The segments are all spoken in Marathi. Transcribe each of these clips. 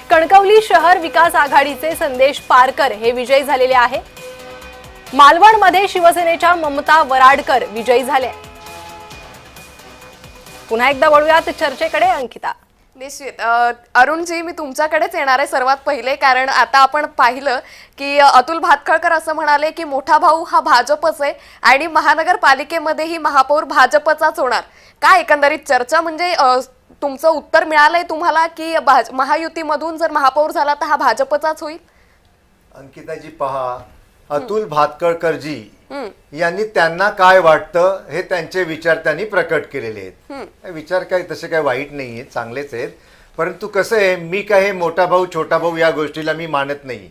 कणकवली शहर विकास आघाडीचे संदेश पारकर हे विजयी झालेले आहे। मालवणमध्ये शिवसेनेच्या ममता वराडकर विजयी झाले। पुन्हा एकदा वळूयात चर्चेकडे। अंकिता, निश्चित अरुणजी, मी तुमच्याकडेच येणार आहे सर्वात पहिले, कारण आता आपण पाहिलं की अतुल भातखळकर असं म्हणाले की मोठा भाऊ हा भाजपच आहे आणि महानगरपालिकेमध्येही महापौर भाजपचाच होणार। काय एकंदरीत चर्चा, म्हणजे तुमचं उत्तर मिळालंय तुम्हाला की महायुतीमधून जर महापौर झाला तर हा भाजपचाच होईल? अंकिताजी पहा, अतुल भातखळकरजी यांनी त्यांना काय वाटतं हे त्यांचे विचार त्यांनी प्रकट केलेले आहेत। विचार काय तसे काय वाईट नाही आहेत, चांगलेच आहेत। परंतु कसं आहे, मी काय हे मोठा भाऊ छोटा भाऊ या गोष्टीला मी मानत नाही।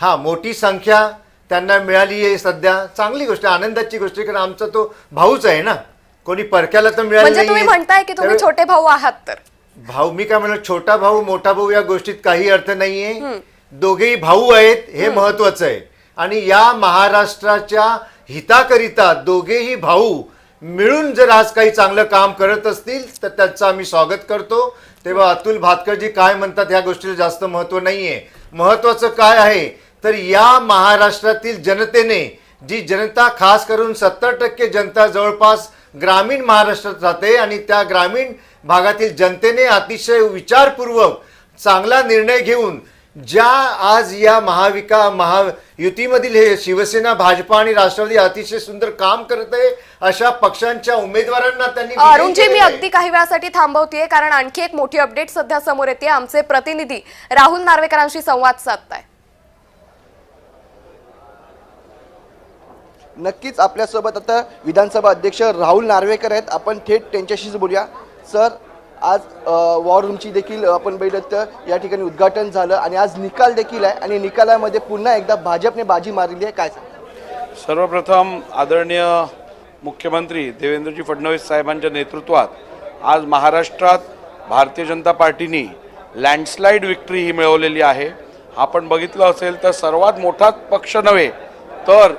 हा, मोठी संख्या त्यांना मिळाली आहे सध्या, चांगली गोष्ट, आनंदाची गोष्ट आहे, कारण आमचा तो भाऊच आहे ना, कोणी परक्याला तर मिळालं नाही। म्हणजे तुम्ही म्हणताय की तुम्ही छोटे भाऊ आहात? तर भाऊ, मी काय म्हणलं, छोटा भाऊ मोठा भाऊ या गोष्टीत काही अर्थ नाहीये। दोघेही भाऊ आहेत हे महत्वाचं आहे आणि या महाराष्ट्राच्या हिताकरिता दोघेही भाऊ मिळून जर आज काही चांगलं काम करत असतील तर त्याचं आम्ही स्वागत करतो। तेव्हा अतुल भातखळजी काय म्हणतात या गोष्टीला जास्त महत्व नाहीये। महत्वाचं काय आहे तर या महाराष्ट्रातील जनतेने, जी जनता खास करून 70% जनता जवळपास ग्रामीण महाराष्ट्रात राहते आणि त्या ग्रामीण भागातील जनतेने अतिशय विचारपूर्वक चांगला निर्णय घेऊन ज्या आज या महायुतीमधील हे शिवसेना, भाजपा आणि राष्ट्रवादी अतिशय सुंदर काम करत आहे, अशा पक्षांच्या उमेदवारांना त्यांनी अरुणजी, मी अगदी काही वेळासाठी थांबवतेय, कारण आणखी एक मोठी अपडेट सध्या समोर येते। आमचे प्रतिनिधी राहुल नार्वेकरांशी संवाद साधताय। नक्कीच आपल्यासोबत आता विधानसभा अध्यक्ष राहुल नार्वेकर आहेत, आपण थेट त्यांच्याशीच बोलूया। सर, आज वॉर रूमची देखील आपण बघितलं तर या ठिकाणी उद्घाटन झालं आणि आज निकाल देखील आहे आणि निकालामध्ये पुन्हा एकदा भाजपने बाजी मारलेली आहे, काय सांगा? सर्वप्रथम आदरणीय मुख्यमंत्री देवेंद्रजी फडणवीस साहेबांच्या नेतृत्वात आज महाराष्ट्रात भारतीय जनता पार्टीने लँडस्लाईड विक्ट्री ही मिळवलेली आहे। आपण बघितलं असेल तर सर्वात मोठा पक्ष नव्हे तर